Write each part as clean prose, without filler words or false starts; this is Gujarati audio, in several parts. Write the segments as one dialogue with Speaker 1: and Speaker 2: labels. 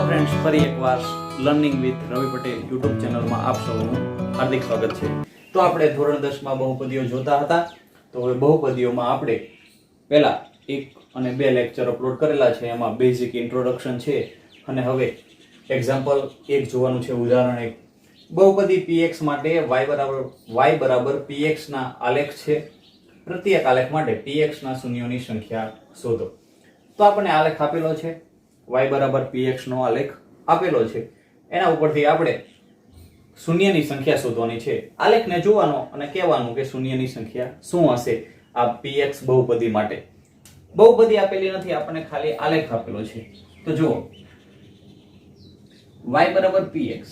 Speaker 1: હેલો ફ્રેન્ડ્સ, ફરી એકવાર learning with Ravi Patel YouTube ચેનલમાં આપ સૌનું હાર્દિક સ્વાગત છે. તો આપણે ધોરણ 10 માં બહુપદીઓ જોતા હતા. તો હવે બહુપદીઓમાં આપણે પહેલા 1 અને 2 લેક્ચર અપલોડ કરેલા છે. એમાં બેઝિક ઇન્ટ્રોડક્શન છે અને હવે એક્ઝામ્પલ 1 જોવાનું છે. ઉદાહરણ 1, બહુપદી px માટે y બરાબર px ના આલેખ છે. પ્રત્યેક આલેખ માટે px ના શૂન્યોની સંખ્યા શોધો. તો આપણને આલેખ આપેલો છે, y બરાબર px નો આલેખ આપેલો છે. એના ઉપરથી આપણે શૂન્યની સંખ્યા શોધવાની છે. આલેખને જોવાનો અને કહેવાનું કે શૂન્યની સંખ્યા શું હશે આ px બહુપદી માટે. બહુપદી આપેલી નથી, આપણને ખાલી આલેખ આપેલો છે. તો જુઓ, y બરાબર px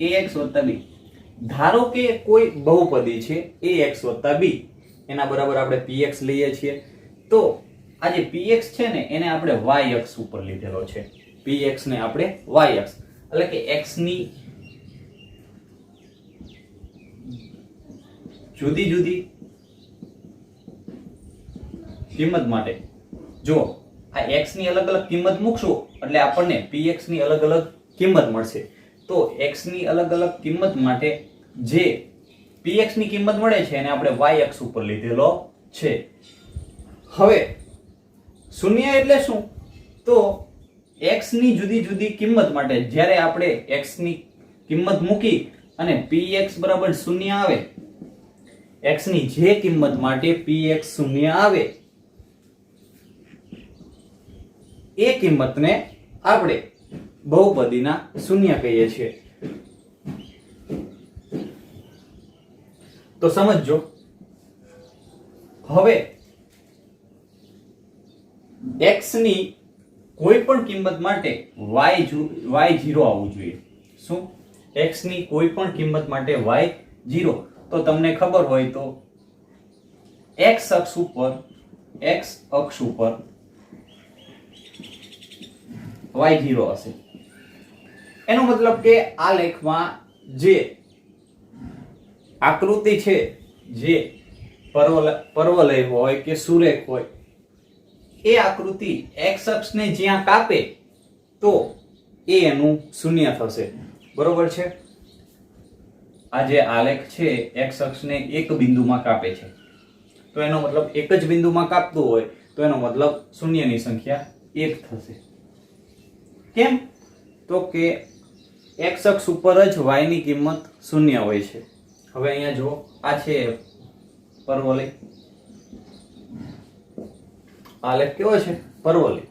Speaker 1: ax + b. ધારો કે કોઈ બહુપદી છે ax + b, એના બરાબર આપણે px લઈએ છીએ. તો આ જે px છે ને એને આપણે y અક્ષ ઉપર લીધેલો છે. px ને આપણે y અક્ષ એટલે કે x ની જુદી જુદી કિંમત માટે જો આ x ની અલગ અલગ કિંમત મૂકશો એટલે આપણને px ની અલગ અલગ કિંમત મળશે. તો x ની અલગ અલગ કિંમત માટે જે px ની કિંમત મળે છે એને આપણે y અક્ષ ઉપર લીધેલો છે. હવે શૂન્ય એટલે શું? તો x ની જુદી જુદી કિંમત માટે જ્યારે આપણે x ની કિંમત મૂકી અને px બરાબર 0 આવે, x ની જે કિંમત માટે px 0 આવે એ કિંમતને આપણે બહુપદીના શૂન્ય કહીએ છીએ. તો સમજજો, હવે x ની કોઈ પણ કિંમત માટે y0 આવવું જોઈએ. શું? x ની કોઈ પણ કિંમત માટે y0. તો તમને ખબર હોય તો x અક્ષ ઉપર y0 હશે. એનો મતલબ કે આ લેખમાં જે આકૃતિ છે, જે પરવલય હોય કે સુરેખ હોય, એ આકૃતિ x અક્ષને જ્યાં કાપે તો એ એનું શૂન્ય થશે. બરોબર છે? આ જે આલેખ છે x અક્ષને એક બિંદુમાં કાપે છે, તો એનો મતલબ એક જ બિંદુમાં કાપતું હોય તો એનો મતલબ શૂન્યની સંખ્યા 1 થશે. કેમ? તો કે x અક્ષ ઉપર જ y ની કિંમત 0 હોય છે. હવે અહીંયા જો આ છે પરવલય, આલેખ કેવો છે? પરવલય,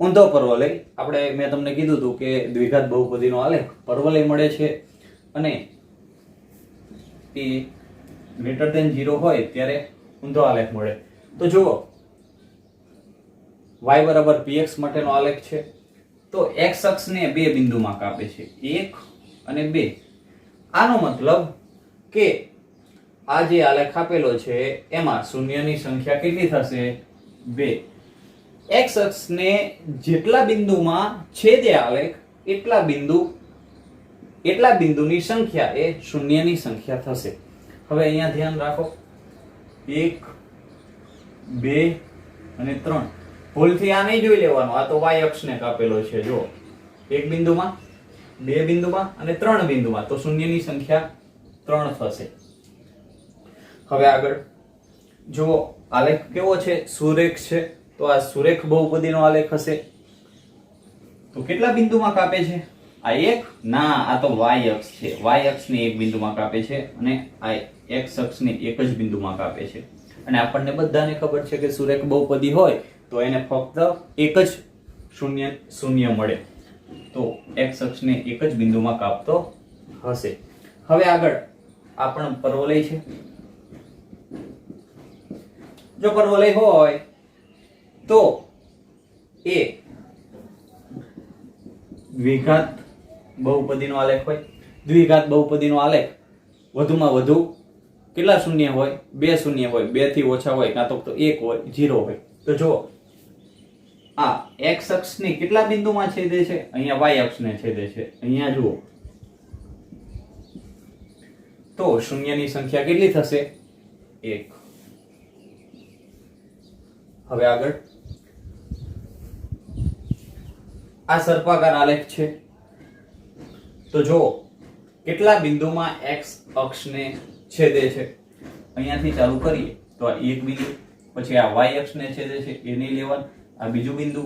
Speaker 1: ઊંધો પરવલય. આપણે મેં તમને કીધું હતું કે દ્વિઘાત બહુપદીનો આલેખ પરવલય મળે છે અને એ > 0 હોય ત્યારે ઊંધો આલેખ મળે. તો જુઓ, y બરાબર px માટેનો આલેખ છે. તો x અક્ષને બે બિંદુમાં કાપે છે, 1 અને 2. આનો મતલબ કે આ જે આલેખ આપેલો છે એમાં શૂન્યની સંખ્યા કેટલી થશે? 2. x અક્ષને જેટલા બિંદુમાં છેદે આલેખ એટલા બિંદુની સંખ્યા એ શૂન્યની સંખ્યા થશે. હવે અહીંયા ધ્યાન રાખો, 1, 2 અને 3. ભૂલથી આ નહીં જોઈ લેવાનું, આ તો y અક્ષને કાપેલો છે. જો, એક બિંદુમાં, બે બિંદુમાં અને 3 બિંદુમાં, તો શૂન્યની સંખ્યા 3 થશે. હવે આગળ જો આલેખ કેવો છે? સુરેખ છે. તો આ સુરેખ બહુપદીનો આલેખ હશે. તો કેટલા બિંદુમાં કાપે છે? આ એક? ના, આ તો y અક્ષ છે. y અક્ષને એક બિંદુમાં કાપે છે અને આ x અક્ષને એક જ બિંદુમાં કાપે છે. અને આપણને બધાને ખબર છે કે સુરેખ બહુપદી હોય તો એને ફક્ત એક જ શૂન્ય મળે. તો x અક્ષને એક જ બિંદુમાં કાપતો હશે. હવે આગળ આ પણ પરવલય છે. જો પરવલય હોય તો એ દ્વિઘાત બહુપદીનો આલેખ હોય. દ્વિઘાત બહુપદીનો આલેખ વધુમાં વધુ કેટલા શૂન્ય હોય? 2 શૂન્ય હોય, 2 થી ઓછા હોય, કાં તો 1 હોય, 0 હોય. તો જો આ x અક્ષને કેટલા બિંદુમાં છેદે છે? અહીંયા y અક્ષને છેદે છે. અહીંયા જુઓ, તો શૂન્યની સંખ્યા કેટલી થશે? 1. હવે આગળ આ સર્પાકાર આલેખ છે તો જો કેટલા બિંદુમાં x અક્ષને છેદે છે અહીંયાથી ચાલુ કરીએ તો આ એક બિંદુ, પછી આ y અક્ષને છેદે છે એ નહીં લેવાનું, આ બીજું બિંદુ,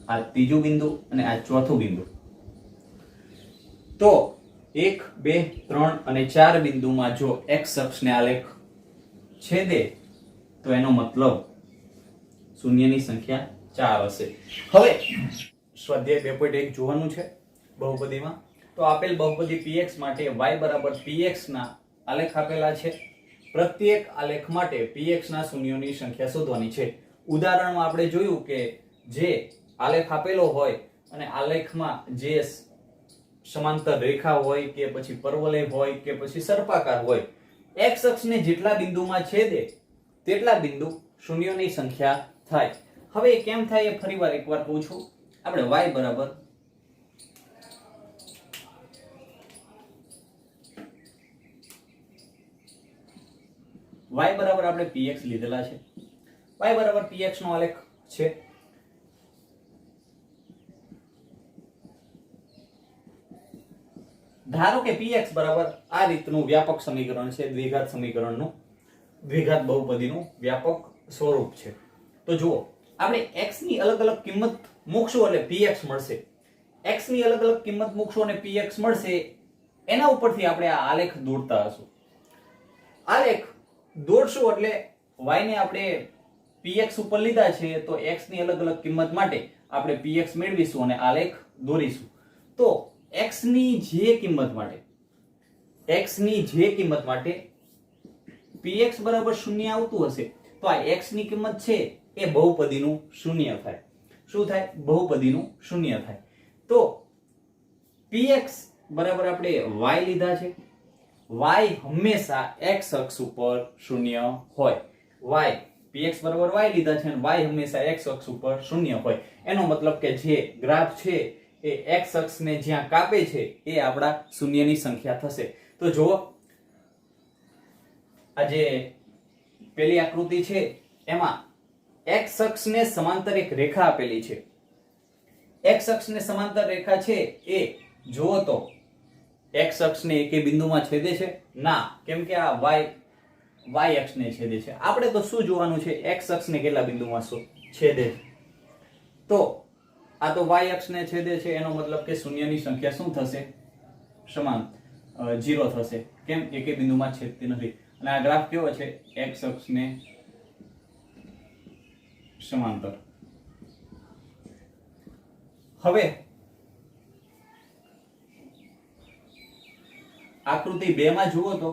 Speaker 1: આ ત્રીજું બિંદુ અને આ ચોથું બિંદુ. તો 1 2 3 અને 4 બિંદુમાં જો x અક્ષને આલેખ છેદે તો એનો મતલબ શૂન્યની સંખ્યા 4 હશે. હવે સ્વાધ્યાય 2.1 જોવાનું છે બહુપદીમાં. તો આપેલ બહુપદી px માટે y બરાબર px ના આલેખ આપેલા છે. પ્રત્યેક આલેખ માટે px ના શૂન્યોની સંખ્યા શોધવાની છે. ઉદાહરણમાં આપણે જોયું કે જે આલેખ આપેલો હોય અને આલેખમાં જે સમાંતર રેખા હોય કે પછી પરવલય હોય કે પછી સર્પાકાર હોય, x અક્ષને જેટલા બિંદુમાં છેદે તેટલા બિંદુ શૂન્યોની સંખ્યા થાય. હવે એ કેમ થાય એ ફરીવાર એકવાર કહું છું. આપણે y બરાબર આપણે px લીધેલા છે. y બરાબર px નો આલેખ છે. ધારો કે px બરાબર આ રીતનું વ્યાપક સમીકરણ છે, દ્વિઘાત સમીકરણનું, દ્વિઘાત બહુપદીનું વ્યાપક સ્વરૂપ છે. તો જુઓ, આપણે x ની અલગ અલગ કિંમત મૂકશું એટલે px મળશે. x ની અલગ અલગ કિંમત મૂકશું અને px મળશે. એના ઉપરથી આપણે આ આલેખ દોરતા હશું. આલેખ દોરશું એટલે y ને આપણે px ઉપર લીધા છે તો x ની અલગ અલગ કિંમત માટે આપણે px મેળવીશું અને આલેખ દોરીશું. તો x ની જે કિંમત માટે px બરાબર 0 આવતું હશે તો આ x ની કિંમત છે એ બહુપદીનું શૂન્ય થાય. શું થાય? બહુપદીનું શૂન્ય થાય. તો px બરાબર આપણે y લીધા છે. y હંમેશા x અક્ષ ઉપર શૂન્ય હોય. px બરાબર y લીધા છે અને y હંમેશા x અક્ષ ઉપર શૂન્ય હોય. એનો મતલબ કે જે ગ્રાફ છે એ x અક્ષને જ્યાં કાપે છે એ આપણા શૂન્યની સંખ્યા થશે. તો જુઓ, આ જે પેલી આકૃતિ છે એમાં x અક્ષને સમાંતર એક રેખા આપેલી છે. x અક્ષને સમાંતર રેખા છે એ જુઓ તો x અક્ષને એકે બિંદુમાં છેદે છે? ના, કેમ કે આ y અક્ષને છેદે છે. આપણે તો શું જોવાનું છે? x અક્ષને કેટલા બિંદુમાં છેદે છે. તો આ તો y અક્ષને છેદે છે, એનો મતલબ કે શૂન્યની સંખ્યા શું થશે? સમાન 0 થશે. કેમ? એકે બિંદુમાં છેદતી નથી. અને આ ગ્રાફ કેવો છે? x અક્ષને સમાંતર. હવે આકૃતિ 2 માં જુઓ તો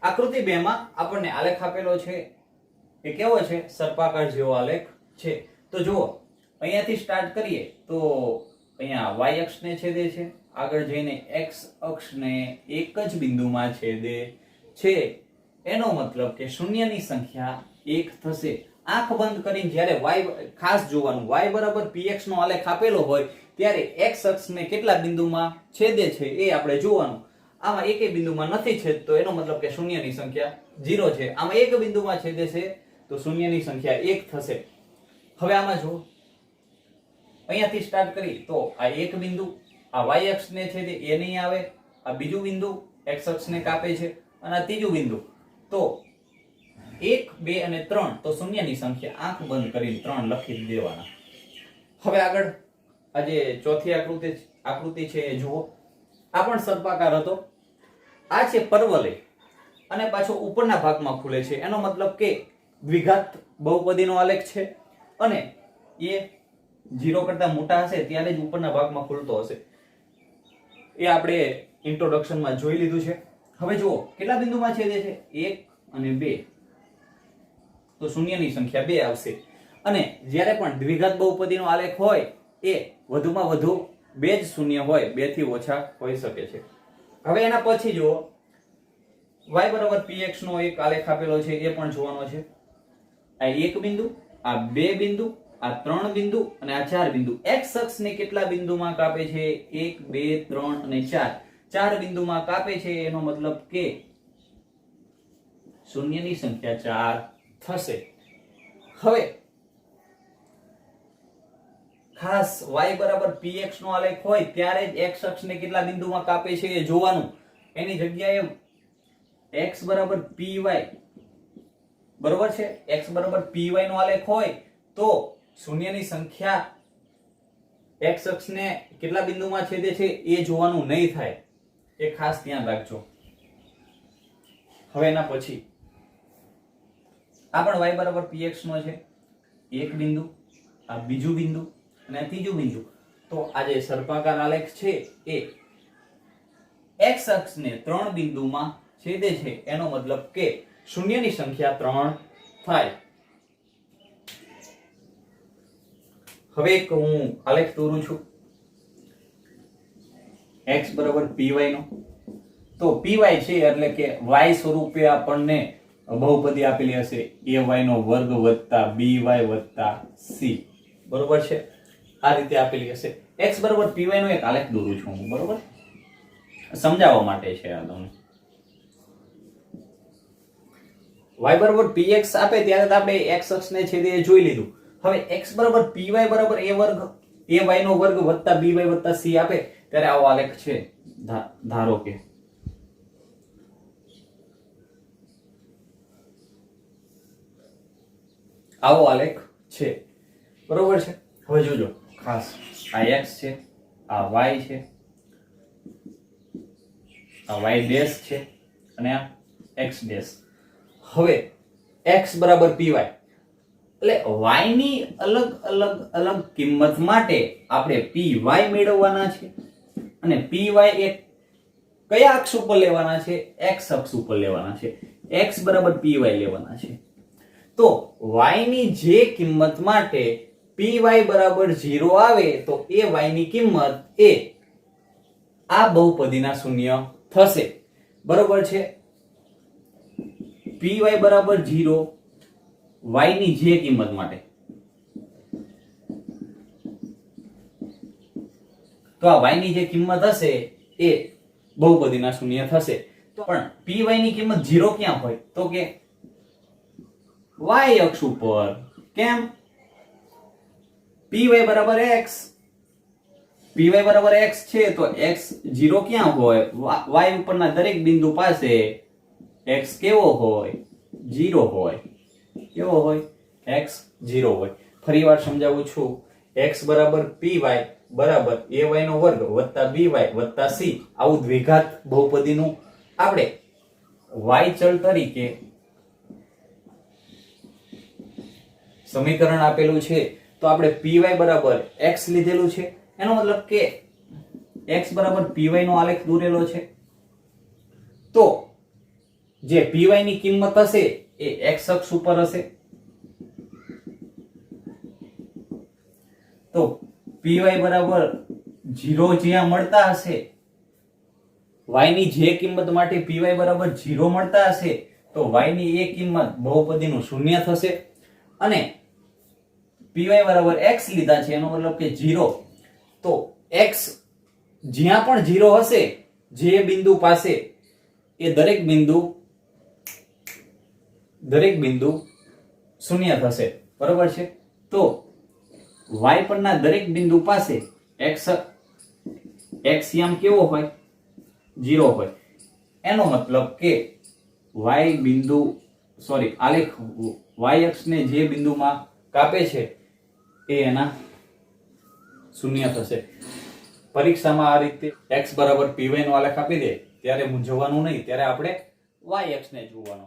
Speaker 1: આકૃતિ 2 માં આપણને આલેખ આપેલો છે એ કેવો છે? સર્પાકાર જેવો આલેખ છે. તો જુઓ, અહીંયાથી સ્ટાર્ટ કરીએ તો અહીંયા y અક્ષને છેદે છે, આગળ જઈને x અક્ષને એક જ બિંદુમાં છેદે છે. એનો મતલબ કે શૂન્યની સંખ્યા 1 થશે. આંખ બંધ કરીને જ્યારે y, ખાસ જોવાનું, y બરાબર px નો આલેખ આપેલો હોય ત્યારે x અક્ષને કેટલા બિંદુમાં છેદે છે એ આપણે જોવાનું. આમાં એકે બિંદુમાં નથી છેદતો એનો મતલબ કે શૂન્યની સંખ્યા 0 છે. આમાં એક બિંદુમાં છેદે છે તો શૂન્યની સંખ્યા 1 થશે. હવે આમાં જુઓ, અહીંયાથી સ્ટાર્ટ કરી તો આ એક બિંદુ, આ y અક્ષને છેદે એ નહીં આવે, આ બીજું બિંદુ x અક્ષને કાપે છે અને આ ત્રીજું બિંદુ. તો 1 2 અને 3 તો શૂન્યની સંખ્યા આંખ બંધ કરીને 3 લખી દેવાના. હવે આગળ આ જે ચોથી આકૃતિ છે એ જુઓ. આ પણ સર્પાકાર હતો. આ છે પરવલય અને પાછો ઉપરના ભાગમાં ખુલે છે. એનો મતલબ કે દ્વિઘાત બહુપદીનો આલેખ છે અને એ 0 કરતા મોટા હશે ત્યારે જ ઉપરના ભાગમાં ખુલતો હશે. એ આપણે ઇન્ટ્રોડક્શનમાં જોઈ લીધું છે. હવે જુઓ, કેટલા બિંદુમાં છેદે છે? 1 અને 2. તો શૂન્યની સંખ્યા 2 આવશે. અને જ્યારે પણ દ્વિઘાત બહુપદીનો આલેખ હોય એ વધુમાં વધુ 2 જ શૂન્ય હોય, 2 થી ઓછા હોઈ શકે છે. હવે એના પછી જુઓ, y બરાબર px નો એક આલેખ આપેલો છે એ પણ જોવાનો છે. આ એક બિંદુ, આ બે બિંદુ, આ 3 બિંદુ અને આ 4 બિંદુ. x અક્ષને કેટલા બિંદુમાં કાપે છે? 1 2 3 અને 4. 4 બિંદુમાં કાપે છે એનો મતલબ કે શૂન્યની સંખ્યા 4 થશે. હવે ખાસ y બરાબર px નો આલેખ હોય ત્યારે જ x અક્ષને કેટલા બિંદુમાં કાપે છે એ જોવાનું. એની જગ્યાએ x બરાબર py બરોબર છે, x બરાબર py નો આલેખ હોય તો શૂન્યની સંખ્યા x અક્ષને કેટલા બિંદુમાં છેદે છે એ જોવાનું નહીં થાય, એ ખાસ ધ્યાન રાખજો. હવે એના પછી આ પણ y બરાબર px નો છે, એક બિંદુ, આ બીજું બિંદુ અને આ ત્રીજું બિંદુ. તો આ જે સર્પાકાર આલેખ છે એ x અક્ષને 3 બિંદુમાં છેદે છે, એનો મતલબ કે શૂન્યની સંખ્યા 3 થાય. હવે એક હું આલેખ દોરું છું x બરાબર py નો. તો py છે એટલે કે y સ્વરૂપે આપણને બહુપદી આપેલી હશે ay નો વર્ગ વત્તા by વત્તા c, બરોબર છે, આ રીતે આપેલી હશે. x બરાબર py નો એક આલેખ દોરું છું હું, બરોબર, સમજાવવા માટે છે આ તમને. y બરાબર px આપે ત્યારે તો આપણે x અક્ષને છેદે એ જોઈ લીધું. હવે x બરાબર py બરાબર a વર્ગ ay નો વર્ગ વત્તા by વત્તા c આપે ત્યારે આવો આલેખ છે. ધારો કે આવો આલેખ છે, બરોબર છે. હવે જોજો ખાસ, આ x છે, આ y છે, આ y ડેશ છે અને આ x ડેશ. હવે x બરાબર py એટલે y ની અલગ અલગ અલગ કિંમત માટે આપણે py મેળવવાના છે અને py એ કયા અક્ષ ઉપર લેવાના છે? x અક્ષ ઉપર લેવાના છે. x બરાબર py લેવાના છે. તો y ની જે કિંમત માટે py બરાબર 0 આવે તો એ y ની કિંમત એ આ બહુપદીના શૂન્ય થશે, બરોબર છે. py બરાબર 0 y ની જે કિંમત માટે, તો આ y ની જે કિંમત હશે એ બહુપદીના શૂન્ય થશે. તો પણ py ની કિંમત 0 ક્યાં હોય? તો કે y અક્ષ ઉપર. કેમ? py બરાબર x, py બરાબર x છે તો x 0 ક્યાં હોય? y ઉપરના દરેક બિંદુ પાસે x કેવો હોય? 0 હોય. કેવો હોય? x 0 હોય. ફરીવાર સમજાવું છું. x બરાબર py બરાબર ay નો વર્ગ વત્તા by વત્તા c, આવું દ્વિઘાત બહુપદીનું આપણે y ચલ તરીકે સમીકરણ આપેલું છે. તો આપણે py બરાબર x લીધેલું છે, એનો મતલબ કે x બરાબર py નો આલેખ દોરેલો છે. તો જે py ની કિંમત હશે એ x અક્ષ ઉપર હશે. તો py બરાબર 0 જ્યાં મળતા હશે, y ની જે કિંમત માટે py બરાબર 0 મળતા હશે તો y ની એ કિંમત બહુપદીનું શૂન્ય થશે. અને py બરાબર x લીધા છે, એનો મતલબ કે 0. તો x જ્યાં પણ 0 હશે, જે બિંદુ પાસે, એ દરેક બિંદુ શૂન્ય થશે, બરોબર છે. તો y પરના દરેક બિંદુ પાસે x યામ કેવો હોય? 0 હોય. એનો મતલબ કે આલેખ y અક્ષને જે બિંદુમાં કાપે છે એ એના શૂન્ય થશે. પરીક્ષામાં આ રીતે x બરાબર py નો આલેખ આપી દે ત્યારે મૂંઝવવાનું નહીં, ત્યારે આપણે y અક્ષને જોવાનો.